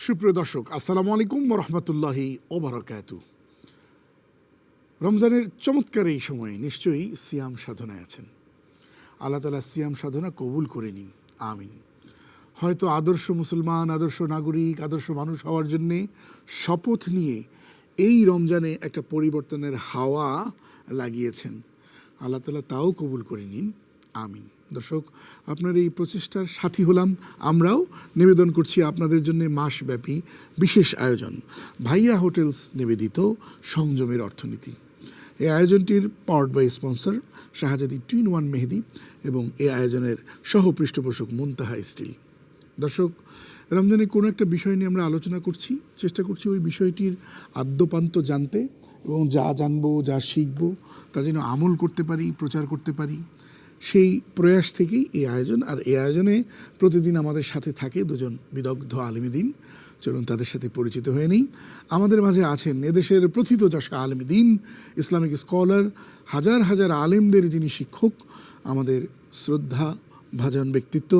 সুপ্রিয় দর্শক, আসসালামু আলাইকুম ওয়া রাহমাতুল্লাহি ওয়া বারাকাতুহু। রমজানের চমৎকার এই সময়ে নিশ্চয়ই সিয়াম সাধনায় আছেন। আল্লাহ তাআলা সিয়াম সাধনা কবুল করে নিন, আমিন। হয়তো আদর্শ মুসলমান, আদর্শ নাগরিক, আদর্শ মানুষ হওয়ার জন্যে শপথ নিয়ে এই রমজানে একটা পরিবর্তনের হাওয়া লাগিয়েছেন। আল্লাহ তাআলা তাও কবুল করে নিন, আমিন। দর্শক, আপনার এই প্রচেষ্টার সাথী হলাম আমরাও। নিবেদন করছি আপনাদের জন্য মাসব্যাপী বিশেষ আয়োজন, ভাইয়া হোটেলস নিবেদিত সংযমের অর্থনীতি। এই আয়োজনটির পাওয়ার্ড বাই স্পন্সর শাহজাদি 2-in-1 মেহেদি এবং এই আয়োজনের সহ পৃষ্ঠপোষক মুনতাহা স্টিল। দর্শক, রমজানে কোনো একটা বিষয় নিয়ে আমরা আলোচনা করছি, চেষ্টা করছি ওই বিষয়টির আদ্যপান্ত জানতে, এবং যা জানবো, যা শিখবো তা যেন আমল করতে পারি, প্রচার করতে পারি, সেই প্রয়াস থেকেই এই আয়োজন। আর এই আয়োজনে প্রতিদিন আমাদের সাথে থাকে দুজন বিদগ্ধ আলেমীদ্বীন। চলুন তাদের সাথে পরিচিত হয়ে নিই। আমাদের মাঝে আছেন এদেশের প্রথিতযশা আলেমীদ্বীন, ইসলামিক স্কলার, হাজার হাজার আলেমদের যিনি শিক্ষক, আমাদের শ্রদ্ধা ভাজন ব্যক্তিত্ব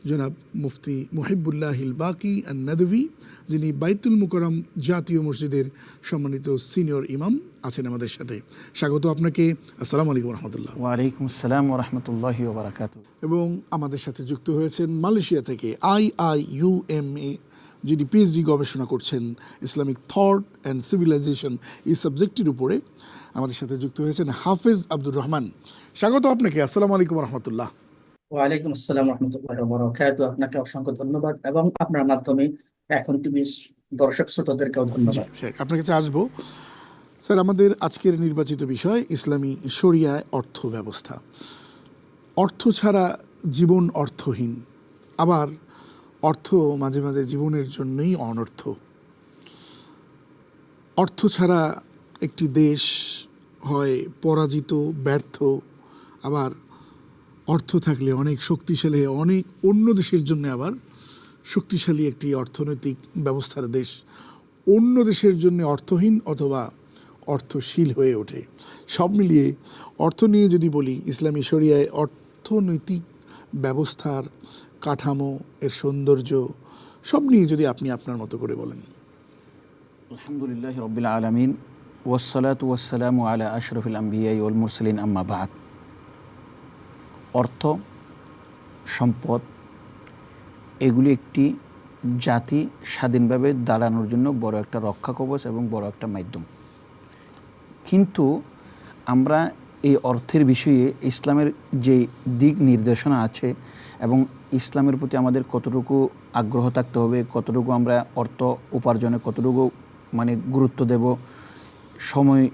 জনাব মুফতি মুহিবুল্লাহিল বাকি আন-নাদভী, যিনি বাইতুল মুকাররম জাতীয় মসজিদের সম্মানিত সিনিয়র ইমাম, আছেন আমাদের সাথে। স্বাগত আপনাকে। আসসালামু আলাইকুম রহমতুল্লাহ। ওয়ালাইকুম আসসালাম ওয়া রাহমাতুল্লাহি ওয়া বারাকাতুহু। এবং আমাদের সাথে যুক্ত হয়েছেন মালয়েশিয়া থেকে IIUMA, যিনি পিএইচডি গবেষণা করছেন ইসলামিক থট অ্যান্ড সিভিলাইজেশন এই সাবজেক্টের উপরে। আমাদের সাথে যুক্ত হয়েছেন হাফেজ আব্দুর রহমান। স্বাগত আপনাকে। আসসালামু আলাইকুম রহমতুল্লাহ। ওয়ালাইকুম আসসালাম রহমতুল্লাহি ওয়া বারাকাতুহু। আপনাকে অসংখ্য ধন্যবাদ এবং আপনার মাধ্যমে এখন টিভির দর্শক শ্রোতাদেরকেও ধন্যবাদ। আপনার কাছে আসবো স্যার। আমাদের আজকের নির্বাচিত বিষয় ইসলামী শরিয়ায় অর্থ ব্যবস্থা। অর্থ ছাড়া জীবন অর্থহীন, আবার অর্থ মাঝে মাঝে জীবনের জন্যই অনর্থ। অর্থ ছাড়া একটি দেশ হয় পরাজিত, ব্যর্থ, আবার অর্থ থাকলে অনেক শক্তিশালী, অনেক অন্য দেশের জন্য আবার শক্তিশালী একটি অর্থনৈতিক ব্যবস্থার দেশ অন্য দেশের জন্য অর্থহীন অথবা অর্থশীল হয়ে ওঠে। সব মিলিয়ে অর্থ নিয়ে যদি বলি, ইসলামী শরিয়ায় অর্থনৈতিক ব্যবস্থার কাঠামো, এর সৌন্দর্য সব নিয়ে যদি আপনি আপনার মতো করে বলেন। আলহামদুলিল্লাহি রাব্বিল আলামিন ওয়াসসালাতু ওয়াসসালামু আলা আশরাফিল আমবিয়া ওয়াল মুরসালিন, আম্মা বাদ। অর্থ, সম্পদ, এগুলি একটি জাতি স্বাধীনভাবে দাঁড়ানোর জন্য বড় একটা রক্ষা কবচ এবং বড় একটা মাধ্যম। কিন্তু আমরা এই অর্থের বিষয়ে ইসলামের যে দিক নির্দেশনা আছে এবং ইসলামের প্রতি আমাদের কতটুকু আগ্রহ থাকতে হবে, কতটুকু আমরা অর্থ উপার্জনে কতটুকু গুরুত্ব দেব, সময়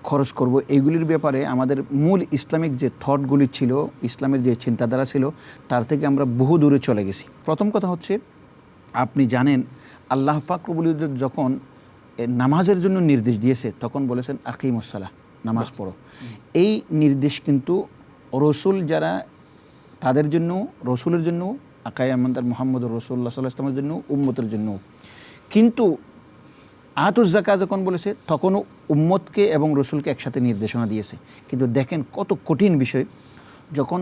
খরচ করব, এইগুলির ব্যাপারে আমাদের মূল ইসলামিক যে থটগুলি ছিল, ইসলামের যে চিন্তাধারা ছিল, তার থেকে আমরা বহু দূরে চলে গেছি। প্রথম কথা হচ্ছে, আপনি জানেন আল্লাহ পাক রব্বুল ইজ্জত যখন নামাজের জন্য নির্দেশ দিয়েছে তখন বলেছেন আকিমুস সালাহ, নামাজ পড়ো। এই নির্দেশ কিন্তু রসুল যারা তাদের জন্য, রসুলের জন্য, আকাই আমাদের মুহাম্মদ রাসূলুল্লাহ সাল্লাল্লাহু আলাইহি ওয়াসাল্লামের জন্য, উম্মতের জন্য। কিন্তু আতুজ যাকাত যখন বলেছে তখনও উম্মতকে এবং রসুলকে একসাথে নির্দেশনা দিয়েছে। কিন্তু দেখেন কত কঠিন বিষয়, যখন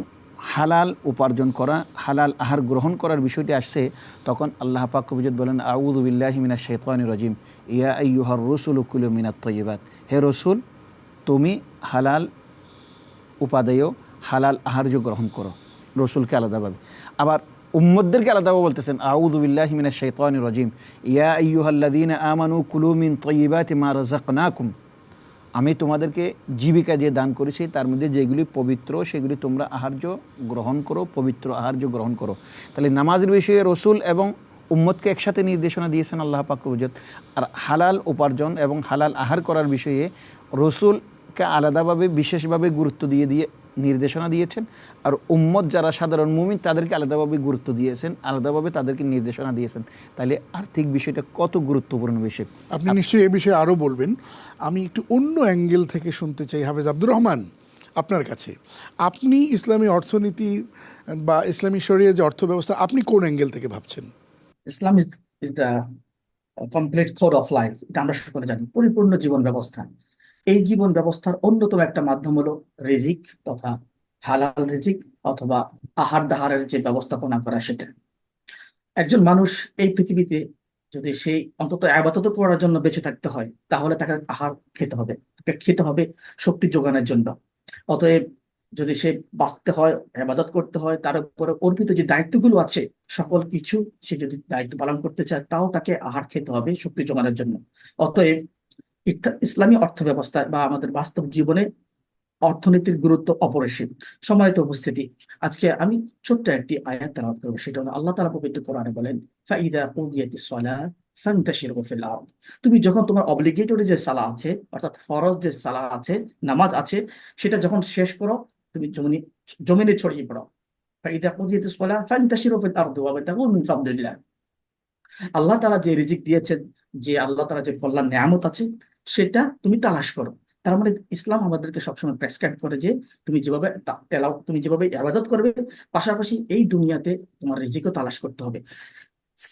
হালাল উপার্জন করা, হালাল আহার গ্রহণ করার বিষয়টি আসছে, তখন আল্লাহ পাক রব্বুল ইজ্জত বলেন আউযু বিল্লাহি মিনাশ শাইতানির রাজিম, ইয়া আইয়ুহার রাসূলু কুলু মিনাত তাইয়্যিবাত। হে রসুল, তুমি হালাল উপাদেয়, হালাল আহার্য গ্রহণ করো। রসুলকে আলাদাভাবে, আবার উম্মতদেরকে আলাদাভাবে বলতেছেন আউযু বিল্লাহি মিনাশ শাইতানির রাজিম, ইয়া আইয়ুহাল্লাযীনা আমানু কুলু মিন তাইয়্যিবাতি মা রাযাকনাকুম। আমি তোমাদেরকে জীবিকা দিয়ে দান করেছি, তার মধ্যে যেগুলি পবিত্র সেগুলি তোমরা আহার্য গ্রহণ করো, পবিত্র আহার্য গ্রহণ করো। তাহলে নামাজের বিষয়ে রসুল এবং উম্মতকে একসাথে নির্দেশনা দিয়েছেন আল্লাহ পাক রব্বুল ইজ্জত। আর হালাল উপার্জন এবং হালাল আহার করার বিষয়ে রসুলকে আলাদাভাবে বিশেষভাবে গুরুত্ব দিয়ে নির্দেশনা দিয়েছেন, আর উম্মত যারা সাধারণ মুমিন তাদেরকে আলাদাভাবে গুরুত্ব দিয়েছেন, আলাদাভাবে তাদেরকে নির্দেশনা দিয়েছেন। তাহলে আর্থিক বিষয়টা কত গুরুত্বপূর্ণ বিষয়। আপনি নিশ্চয়ই এ বিষয়ে আরও বলবেন। আমি একটু অন্য অ্যাঙ্গেল থেকে শুনতে চাই হাফেজ আব্দুর রহমান আপনার কাছে। আপনি ইসলামী অর্থনীতি বা ইসলামী শরিয়া যে অর্থ ব্যবস্থা, আপনি কোন অ্যাঙ্গেল থেকে ভাবছেন? Islam is the complete code of life, এটা আমরা সকলে জানি, পরিপূর্ণ জীবন ব্যবস্থা। এই জীবন ব্যবস্থার অন্যতম একটা মাধ্যম হলো রিজিক, তথা হালাল রিজিক অথবা আহার দাহারের যে ব্যবস্থাপনা করা সেটা। একজন মানুষ এই পৃথিবীতে যদি সেই অন্তত আবাদত করার জন্য বেঁচে থাকতে হয়, তাহলে তাকে আহার খেতে হবে, তাকে খেতে হবে শক্তি যোগানোর জন্য। অতএব যদি সে বাঁচতে হয়, আবাদত করতে হয়, তার উপরে অর্পিত যে দায়িত্বগুলো আছে সকল কিছু সে যদি দায়িত্ব পালন করতে চায়, তাও তাকে আহার খেতে হবে শক্তি যোগানোর জন্য। অতএব ইসলামী অর্থ ব্যবস্থায় বা আমাদের বাস্তব জীবনে অর্থনীতির গুরুত্ব অপরিসীম। সম্মানিত উপস্থিতি, আজকে আমি ছোট্ট একটি আয়াত তেলাওয়াত করব। সেটা হলো আল্লাহ তাআলা পবিত্র কোরআনে বলেন, ফাইদা কুদিয়াতিস সালাহ ফান্তাশিরু ফিল আরদ। তুমি যখন তোমার অব্লিগেটরি যে সালাহ আছে, অর্থাৎ ফরজ যে সালাহ আছে, নামাজ আছে, সেটা যখন শেষ করো, তুমি জমিনে ছড়িয়ে পড়ো। ফাইদা কুদিয়াতিস সালাহ ফান্তাশিরু ফিল আরদ ওয়াবতাগু মিন ফাদলিল্লাহ। আল্লাহ তাআলা যে রিজিক দিয়েছেন, যে আল্লাহ তাআলা যে কল্যাণ নিয়ামত আছে, সেটা তুমি তালাশ করো। তার মানে ইসলাম আমাদেরকে সবসময় প্রেসক্রাইব করে যে তুমি যেভাবে তুমি যেভাবে ইবাদত করবে, পাশাপাশি এই দুনিয়াতে তোমার রিজিকও তালাশ করতে হবে।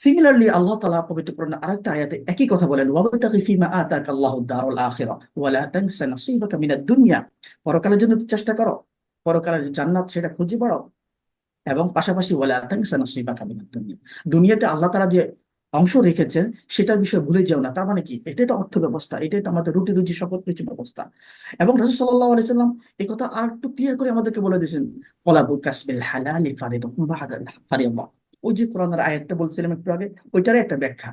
সিমিলারলি আল্লাহ তাআলা পবিত্র কোরআনে আরেকটা আয়াতে একই কথা বলেন, ওয়াবতাগি ফিমা আতাকাল্লাহু দারুল আখিরাহ ওয়া লা তানসা নাসিবাকা মিনাদ দুনিয়া। পরকালের জন্য চেষ্টা করো, পরকালের যে জান্নাত সেটা খুঁজে পাও, এবং পাশাপাশি ওয়ালা তানসা নাসিবাকা মিনাদ দুনিয়া। দুনিয়াতে আল্লাহ তাআলা যে অংশ রেখেছেন সেটার বিষয়ে ভুলে যেও না। তার মানে কি? এটাই তো অর্থ ব্যবস্থা, এটাই তো আমাদের রুটি রুজি সকল কিছু ব্যবস্থা। এবং রাসূল সাল্লাল্লাহু আলাইহি সাল্লাম এই কথা আর একটু ক্লিয়ার করে আমাদেরকে বলে দিয়েছেন, ওয়ালাবু কাসবিল হালালি ফারিদাতুন বা'দাল ফারিদা। ওই যে কোরআনের আয়াতটা বলছিলাম একটু আগে, ওইটারই একটা ব্যাখ্যা।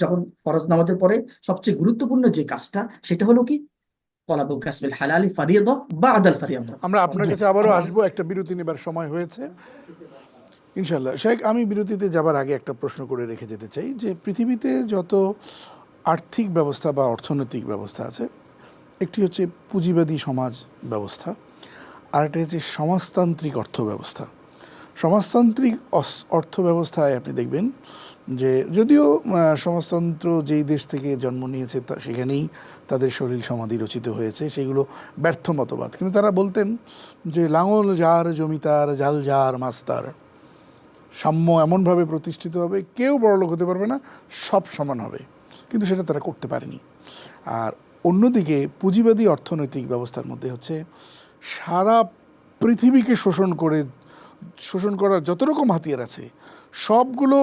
যখন ফরজ নামাজের পরে সবচেয়ে গুরুত্বপূর্ণ যে কাজটা, সেটা হলো কি? ওয়ালাবু কাসবিল হালালি ফারিদা বা'দাল ফারিদা। আমরা আপনার কাছে আবারও আসবো, একটা বিরতি নেবার সময় হয়েছে ইনশাল্লাহ। শেখ, আমি বিরতিতে যাবার আগে একটা প্রশ্ন করে রেখে যেতে চাই যে পৃথিবীতে যত আর্থিক ব্যবস্থা বা অর্থনৈতিক ব্যবস্থা আছে, একটি হচ্ছে পুঁজিবাদী সমাজ ব্যবস্থা, আর একটা হচ্ছে সমাজতান্ত্রিক অর্থ ব্যবস্থা। সমাজতান্ত্রিক অর্থ ব্যবস্থায় আপনি দেখবেন যে যদিও সমাজতন্ত্র যেই দেশ থেকে জন্ম নিয়েছে সেখানেই তাদের শরীর সমাধি রচিত হয়েছে, সেগুলো ব্যর্থ মতবাদ। কিন্তু তারা বলতেন যে লাঙল যার জমিতার, জাল যার মাস্তার, সাম্য এমনভাবে প্রতিষ্ঠিত হবে, কেউ বড়লোক হতে পারবে না, সব সমান হবে। কিন্তু সেটা তারা করতে পারেনি। আর অন্যদিকে পুঁজিবাদী অর্থনৈতিক ব্যবস্থার মধ্যে হচ্ছে সারা পৃথিবীকে শোষণ করার যত রকম হাতিয়ার আছে সবগুলো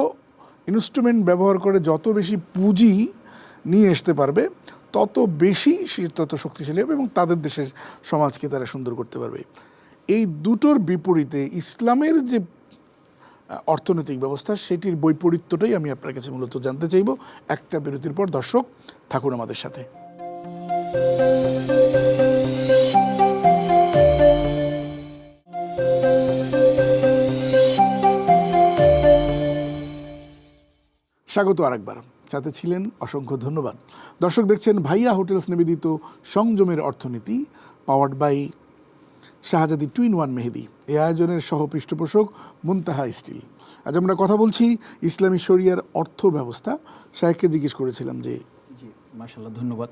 ইনস্ট্রুমেন্ট ব্যবহার করে যত বেশি পুঁজি নিয়ে আসতে পারবে, তত বেশি সে তত শক্তিশালী হবে এবং তাদের দেশের সমাজকে তারা সুন্দর করতে পারবে। এই দুটোর বিপরীতে ইসলামের যে অর্থনৈতিক ব্যবস্থা, সেটির বৈপরীত্যটাই আমি আপনার কাছে মূলত জানতে চাইব। একটা বিরতির পর দর্শক থাকুন আমাদের সাথে। স্বাগত আরেকবার, সাথে ছিলেন অসংখ্য ধন্যবাদ। দর্শক দেখছেন ভাইয়া হোটেলস নিবেদিত সংযমের অর্থনীতি, পাওয়ার্ড বাই শাহজাদি টুইন ওয়ান মেহেদি। এই আয়োজনের সহ পৃষ্ঠপোষক মুনতাহা স্টিল। আজ আমরা কথা বলছি ইসলামী শরিয়ার অর্থ ব্যবস্থা। শাহেখকে জিজ্ঞেস করেছিলাম যে জি, মাশাআল্লাহ, ধন্যবাদ।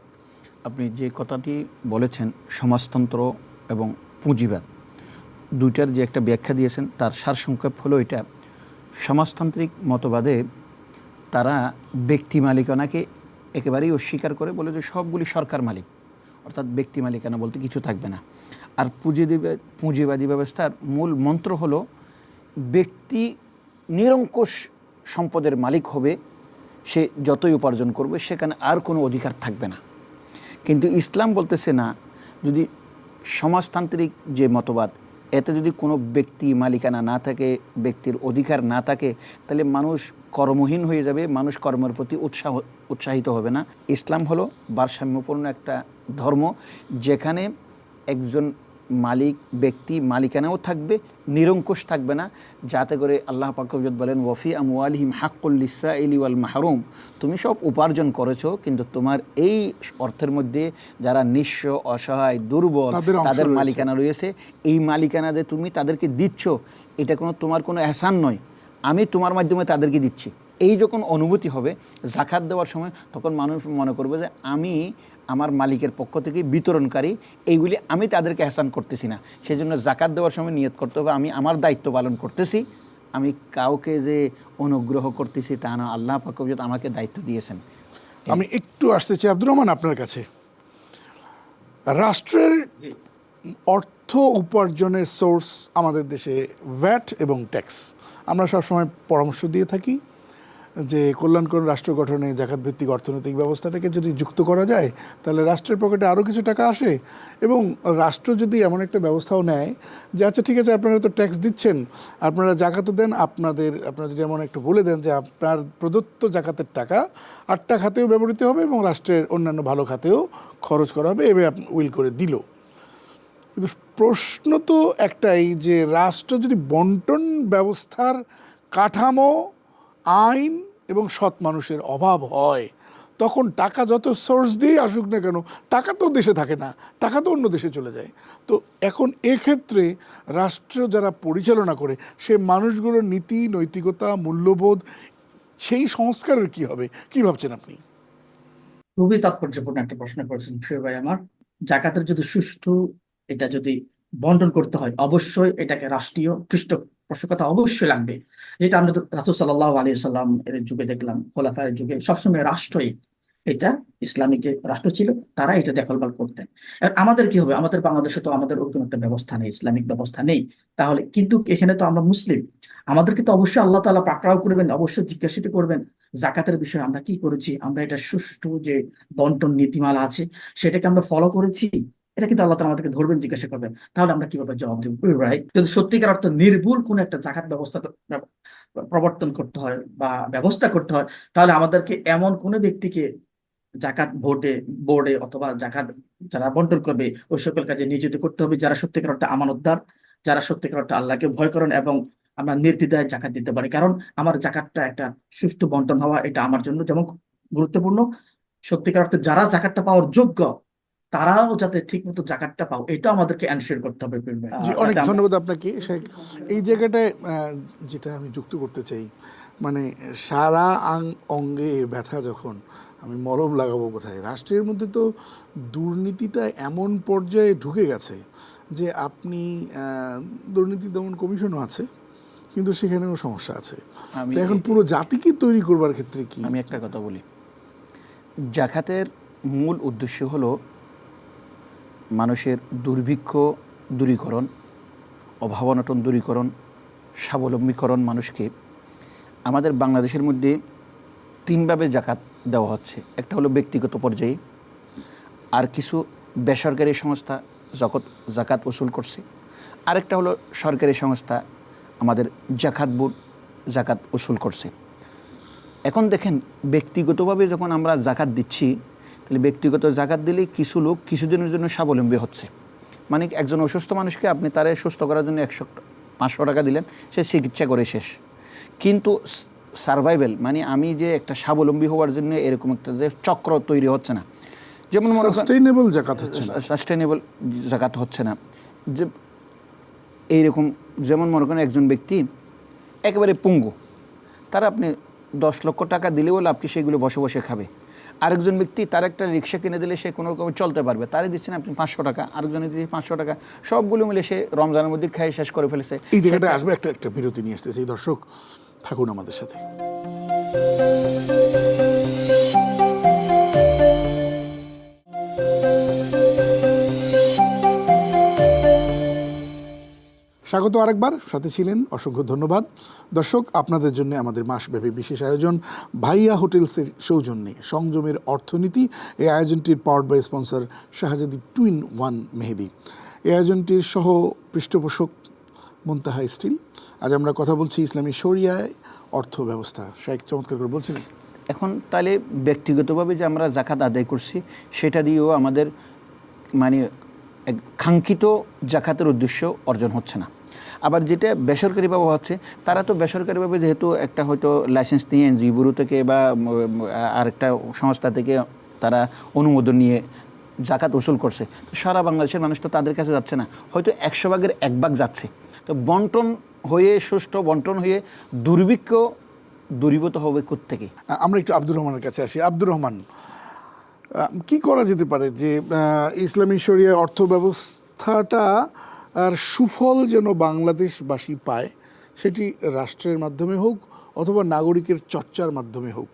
আপনি যে কথাটি বলেছেন সমাজতন্ত্র এবং পুঁজিবাদ, দুইটার যে একটা ব্যাখ্যা দিয়েছেন, তার সারসংক্ষেপ হলো এটা। সমাজতান্ত্রিক মতবাদে তারা ব্যক্তি মালিকানাকে একেবারেই অস্বীকার করে, বলে যে সবগুলি সরকার মালিক, অর্থাৎ ব্যক্তি মালিকানা বলতে কিছু থাকবে না। আর পুঁজিবাদী ব্যবস্থার মূল মন্ত্র হলো ব্যক্তি নিরঙ্কুশ সম্পদের মালিক হবে, সে যতই উপার্জন করবে সেখানে আর কোনো অধিকার থাকবে না। কিন্তু ইসলাম বলতেছে না, যদি সমাজতান্ত্রিক যে মতবাদ, এতে যদি কোনো ব্যক্তি মালিকানা না থাকে, ব্যক্তির অধিকার না থাকে, তাহলে মানুষ কর্মহীন হয়ে যাবে, মানুষ কর্মের প্রতি উৎসাহিত হবে না। ইসলাম হলো ভারসাম্যপূর্ণ একটা ধর্ম, যেখানে একজন ব্যক্তি মালিকানাও থাকবে, নিরঙ্কুশ থাকবে না, যাতে করে আল্লাহ পাক বলেন ওয়াফি আমওয়ালিহিম হাক্কুল লিসাইলি ওয়াল মাহরুম। তুমি সব উপার্জন করেছো, কিন্তু তোমার এই অর্থের মধ্যে যারা নিঃস্ব, অসহায়, দুর্বল, তাদের মালিকানা রয়েছে। এই মালিকানা যে তুমি তাদেরকে দিচ্ছ, এটা তোমার কোনো এহসান নয়, আমি তোমার মাধ্যমে তাদেরকে দিচ্ছি। এই যখন অনুভূতি হবে জাকাত দেওয়ার সময়, তখন মানুষ মনে করবে যে আমি আমার মালিকের পক্ষ থেকে বিতরণকারী, এইগুলি আমি তাদেরকে এহসান করতেছি না। সেজন্য জাকাত দেওয়ার সময় নিয়ত করতে হবে আমি আমার দায়িত্ব পালন করতেছি, আমি কাউকে যে অনুগ্রহ করতেছি তা না, আল্লাহ পাক আমাকে দায়িত্ব দিয়েছেন। আমি একটু আসতে চাই আব্দুর রহমান আপনার কাছে। রাষ্ট্রের জি অর্থ উপার্জনের সোর্স আমাদের দেশে ভ্যাট এবং ট্যাক্স। আমরা সবসময় পরামর্শ দিয়ে থাকি যে কল্যাণকর রাষ্ট্র গঠনে জাকাত ভিত্তিক অর্থনৈতিক ব্যবস্থাটাকে যদি যুক্ত করা যায় তাহলে রাষ্ট্রের পকেটে আরও কিছু টাকা আসে, এবং রাষ্ট্র যদি এমন একটা ব্যবস্থাও নেয় যে আচ্ছা ঠিক আছে আপনারা তো ট্যাক্স দিচ্ছেন, আপনারা জাকাতও দেন, আপনারা যদি এমন একটু বলে দেন যে আপনার প্রদত্ত জাকাতের টাকা 8টা খাতেও ব্যবহৃত হবে এবং রাষ্ট্রের অন্যান্য ভালো খাতেও খরচ করা হবে, এভাবে উইল করে দিল। কিন্তু প্রশ্ন তো একটাই যে রাষ্ট্র যদি বন্টন ব্যবস্থার কাঠামো, আইন এবং সৎ মানুষের অভাব হয়, তখন টাকা যত সোর্স দিয়ে আসুক না কেন, টাকা তো দেশে থাকে না, টাকা তো অন্য দেশে চলে যায়। তো এখন এক্ষেত্রে রাষ্ট্র যারা পরিচালনা করে সে মানুষগুলোর নীতি, নৈতিকতা, মূল্যবোধ, সেই সংস্কারের কি হবে, কি ভাবছেন আপনি? খুবই তাৎপর্যপূর্ণ একটা প্রশ্ন করেছেন প্রিয় ভাই আমার। জাকাতের যদি সুষ্ঠু এটা যদি বন্টন করতে হয়, অবশ্যই এটাকে রাষ্ট্রীয় পৃষ্ঠপোষকতা অবশ্যই লাগবে। যেটা আমরা রাসূল সাল্লাল্লাহু আলাইহি সাল্লাম এর যুগে দেখলাম, খোলাফায়ের যুগে সবসময় রাষ্ট্রই এটা, ইসলামিক যে রাষ্ট্র ছিল তারা এটা দেখভাল করতেন। আর আমাদের কি হবে? আমাদের বাংলাদেশে তো আমাদের ওরকম একটা ব্যবস্থা নেই, ইসলামিক ব্যবস্থা নেই। তাহলে কিন্তু এখানে তো আমরা মুসলিম, আমাদেরকে তো অবশ্যই আল্লাহ তাআলা পাকড়াও করবেন, অবশ্যই জিজ্ঞাসিত করবেন জাকাতের বিষয়ে আমরা কি করেছি, আমরা এটা সুষ্ঠু যে বন্টন নীতিমালা আছে সেটাকে আমরা ফলো করেছি, এটা কিন্তু আল্লাহ তাআলা আমাদেরকে ধরবেন, জিজ্ঞাসা করবেন। তাহলে আমরা কিভাবে জবাব দেবো? রাইট? যদি সত্যিকার অর্থ নির্ভুল কোন একটা জাকাত ব্যবস্থা প্রবর্তন করতে হয় বা ব্যবস্থা করতে হয়, তাহলে আমাদেরকে এমন কোন ব্যক্তিকে জাকাত বোর্ডে অথবা জাকাত যারা বন্টন করবে ওই সকল কাজে নিয়োজিত করতে হবে, যারা সত্যিকার অর্থে আমানতদার, যারা সত্যিকার অর্থে আল্লাহকে ভয় করেন এবং আমরা নির্দ্বিধায় জাকাত দিতে পারি। কারণ আমার জাকাতটা একটা সুষ্ঠু বন্টন হওয়া এটা আমার জন্য যেমন গুরুত্বপূর্ণ, সত্যিকার অর্থে যারা জাকাতটা পাওয়ার যোগ্য তারাও যাতে ঠিক মতো জাকাতটা পাও, এটা আমাদেরকে এনশিওর করতে হবে। জি, অনেক ধন্যবাদ আপনাকে শেখ। এই জায়গাটায় যেটা আমি যুক্ত করতে চাই, মানে সারা অঙ্গে ব্যথা যখন, আমি মলম লাগাবো কোথায়? রাষ্ট্রের মধ্যে তো দুর্নীতিটা এমন পর্যায়ে ঢুকে গেছে যে আপনি দুর্নীতি দমন কমিশনও আছে, কিন্তু সেখানেও সমস্যা আছে। আমি তো এখন পুরো জাতিকে তৈরি করবার ক্ষেত্রে কি? আমি একটা কথা বলি, জাকাতের মূল উদ্দেশ্য হলো মানুষের দুর্ভিক্ষ দূরীকরণ, অভাব-অনটন দূরীকরণ, স্বাবলম্বীকরণ। মানুষকে আমাদের বাংলাদেশের মধ্যে তিনভাবে জাকাত দেওয়া হচ্ছে। একটা হলো ব্যক্তিগত পর্যায়ে, আর কিছু বেসরকারি সংস্থা জাকাত উসুল করছে, আরেকটা হলো সরকারি সংস্থা আমাদের জাকাত বোর্ড জাকাত উসুল করছে। এখন দেখেন, ব্যক্তিগতভাবে যখন আমরা জাকাত দিচ্ছি, তাহলে ব্যক্তিগত জাকাত দিলে কিছু লোক কিছুদিনের জন্য স্বাবলম্বী হচ্ছে। মানে একজন অসুস্থ মানুষকে আপনি তারে সুস্থ করার জন্য 500 টাকা দিলেন, সে চিকিৎসা করে শেষ। কিন্তু সার্ভাইভাল মানে আমি যে একটা স্বাবলম্বী হওয়ার জন্য এরকম একটা যে চক্র তৈরি হচ্ছে না, যেমন সাস্টেইনেবল জাকাত হচ্ছে না, সাস্টেইনেবল জাকাত হচ্ছে না। যে এইরকম, যেমন মনে করেন একজন ব্যক্তি একেবারে পঙ্গু, তারা আপনি 10 লক্ষ টাকা দিলেও লাভ কি, সেগুলো বসে বসে খাবে। আরেকজন ব্যক্তি তার একটা রিক্সা কিনে দিলে সে কোনো রকম চলতে পারবে, তারে দিচ্ছেন আপনি 500 টাকা, আরেকজনে দিচ্ছেন 500 টাকা, সবগুলো মিলে সে রমজানের মধ্যে খেয়ে শেষ করে ফেলেছে। এই জায়গাটা আসবে, একটা বিরতি নিয়ে আসতেছে। দর্শক থাকুন আমাদের সাথে। স্বাগত আরেকবার, সাথে ছিলেন, অসংখ্য ধন্যবাদ। দর্শক, আপনাদের জন্য আমাদের মাসব্যাপী বিশেষ আয়োজন ভাইয়া হোটেলসের সৌজন্যে সংযমের অর্থনীতি। এই আয়োজনটির পাওয়ার্ড বাই স্পন্সর শাহজাদি 2-in-1 মেহেদি। এই আয়োজনটির সহ পৃষ্ঠপোষক মুনতাহা স্টিল। আজ আমরা কথা বলছি ইসলামী শরিয়ায় অর্থ ব্যবস্থা। শেখ চমৎকার করে বলছেন। এখন তাহলে ব্যক্তিগতভাবে যে আমরা জাকাত আদায় করছি, সেটা দিয়েও আমাদের মানে কাঙ্ক্ষিত জাকাতের উদ্দেশ্য অর্জন হচ্ছে না। আবার যেটা বেসরকারিভাবে হচ্ছে, তারা তো বেসরকারিভাবে যেহেতু একটা হয়তো লাইসেন্স নিয়ে এনজিও ব্যুরো থেকে বা আরেকটা সংস্থা থেকে তারা অনুমোদন নিয়ে জাকাত উসুল করছে, সারা বাংলাদেশের মানুষ তো তাদের কাছে যাচ্ছে না, হয়তো 100 ভাগের 1 ভাগ যাচ্ছে। তো বন্টন হয়ে, সুষ্ঠু বন্টন হয়ে দুর্ভিক্ষ দূরীভূত হবে কোত্থেকে? আমরা একটু আব্দুর রহমানের কাছে আসি। আব্দুর রহমান, কি করা যেতে পারে যে ইসলামী শরিয়া অর্থ ব্যবস্থাটা আর সুফল যেন বাংলাদেশবাসী পায়, সেটি রাষ্ট্রের মাধ্যমে হোক অথবা নাগরিকের চর্চার মাধ্যমে হোক,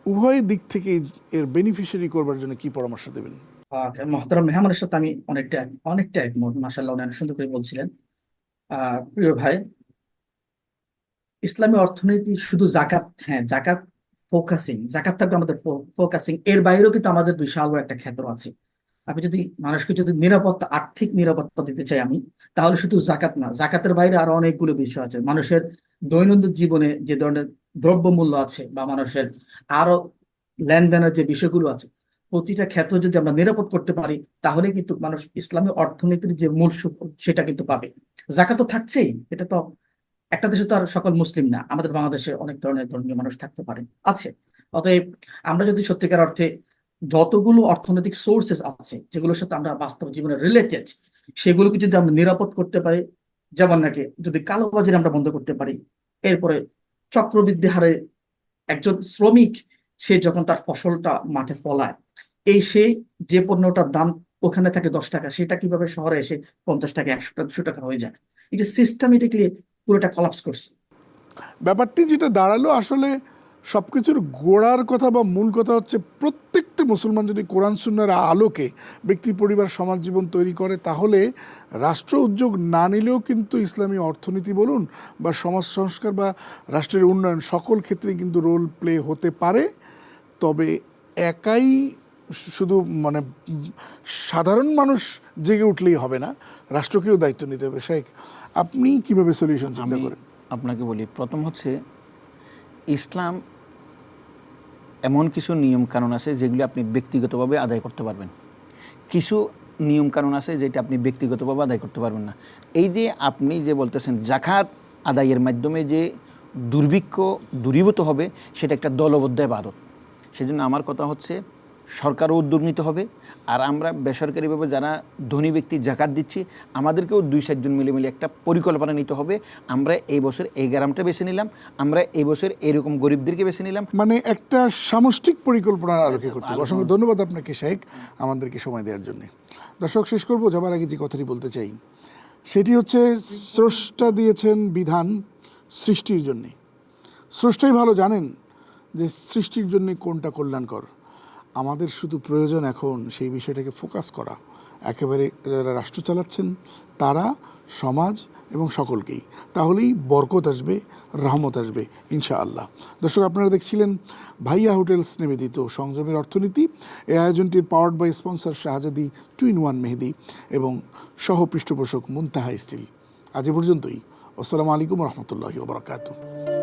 উভয় দিক থেকে এর বেনিফিশিয়ারি করবার জন্য কি পরামর্শ দেবেন? মহতারাম মেহমানের সাথে আমি অনেকটা অনেকটা একমত। মাশাআল্লাহ, উনি অনেক সুন্দর করে বলছিলেন। প্রিয় ভাই, ইসলামী অর্থনীতি শুধু জাকাত, হ্যাঁ জাকাত ফোকাসিং, জাকাত থাকবে আমাদের ফোকাসিং, এর বাইরেও কিন্তু আমাদের বিশাল বড় একটা ক্ষেত্র আছে। আমি যদি মানুষকে যদি নিরাপত্তা, আর্থিক নিরাপত্তা দিতে চাই আমি, তাহলে শুধু জাকাত না, জাকাতের বাইরে আরো অনেকগুলো বিষয় আছে। মানুষের দৈনন্দিন জীবনে যে ধরনের দ্রব্যমূল্য আছে বা মানুষের আরো লেনদেনের যে বিষয়গুলো আছে, প্রতিটা ক্ষেত্র যদি আমরা নিরাপদ করতে পারি, তাহলে কিন্তু মানুষ ইসলামী অর্থনীতির যে মূল সুফল সেটা কিন্তু পাবে। জাকাত তো থাকছেই, এটা তো একটা দেশে তো আর সকল মুসলিম না, আমাদের বাংলাদেশে অনেক ধরনের ধর্মীয় মানুষ থাকতে পারে, আছে। অতএব আমরা যদি সত্যিকার অর্থে যতগুলো অর্থনৈতিক সোর্সেস আছে যেগুলোর সাথে আমরা বাস্তব জীবনে রিলেটেড, সেগুলোকে যদি আমরা নিরাপদ করতে পারি, যেমন নাকি যদি কালোবাজারি আমরা বন্ধ করতে পারি, এরপরে চক্রবৃদ্ধি হারে একজন শ্রমিক সে যখন তার ফসলটা মাঠে ফলায়, এই সে যে পণ্যটার দাম ওখানে থাকে 10 টাকা, সেটা কিভাবে শহরে এসে 50 টাকা, 100 টাকা, 200 টাকা হয়ে যায়। এটা সিস্টেমেটিকলি পুরোটা কলাপস করছে। ব্যাপারটি যেটা দাঁড়ালো, আসলে সব কিছুর গোড়ার কথা বা মূল কথা হচ্ছে প্রত্যেকটা মুসলমান যদি কোরআন সুন্নাহর আলোকে ব্যক্তি, পরিবার, সমাজ জীবন তৈরি করে, তাহলে রাষ্ট্র উদ্যোগ না নিলেও কিন্তু ইসলামী অর্থনীতি বলুন বা সমাজ সংস্কার বা রাষ্ট্রের উন্নয়ন সকল ক্ষেত্রেই কিন্তু রোল প্লে হতে পারে। তবে একাই শুধু মানে সাধারণ মানুষ জেগে উঠলেই হবে না, রাষ্ট্রকেও দায়িত্ব নিতে হবে। শেখ, আপনি কিভাবে সলিউশন চিন্তা আমি করেন? আপনাকে বলি, প্রথম হচ্ছে ইসলাম এমন কিছু নিয়ম কানুন আছে যেগুলি আপনি ব্যক্তিগতভাবে আদায় করতে পারবেন, কিছু নিয়ম কানুন আছে যেটা আপনি ব্যক্তিগতভাবে আদায় করতে পারবেন না। এই যে আপনি যে বলতেছেন জাকাত আদায়ের মাধ্যমে যে দুর্ভিক্ষ দূরীভূত হবে, সেটা একটা দলবদ্ধ ইবাদত। সেজন্য আমার কথা হচ্ছে সরকারও উদ্যোগ নিতে হবে, আর আমরা বেসরকারিভাবে যারা ধনী ব্যক্তি জাকাত দিচ্ছি, আমাদেরকেও 2-4 জন মিলে একটা পরিকল্পনা নিতে হবে। আমরা এই বছর এই গ্রামটা বেছে নিলাম, আমরা এই বছর এইরকম গরিবদেরকে বেছে নিলাম, মানে একটা সামষ্টিক পরিকল্পনার আলোকে করতে হবে। অসংখ্য ধন্যবাদ আপনাকে শেখ, আমাদেরকে সময় দেওয়ার জন্য। দর্শক, শেষ করব, যাবার আগে যে কথাটি বলতে চাই সেটি হচ্ছে, স্রষ্টা দিয়েছেন বিধান সৃষ্টির জন্যে। স্রষ্টাই ভালো জানেন যে সৃষ্টির জন্যে কোনটা কল্যাণকর। আমাদের শুধু প্রয়োজন এখন সেই বিষয়টাকে ফোকাস করা। একেবারে যারা রাষ্ট্র চালাচ্ছেন তারা, সমাজ এবং সকলকেই, তাহলেই বরকত আসবে, রহমত আসবে ইনশাআল্লাহ। দর্শক, আপনারা দেখছিলেন ভাইয়া হোটেলস নিবেদিত সংযমের অর্থনীতি। এই আয়োজনটির পাওয়ার্ড বাই স্পন্সর শাহজাদি 2-in-1 মেহেদি এবং সহ পৃষ্ঠপোষক মুনতাহা স্টিল। আজ এ পর্যন্তই। আসসালামু আলাইকুম রহমতুল্লাহি ওয়া বারাকাতুহু।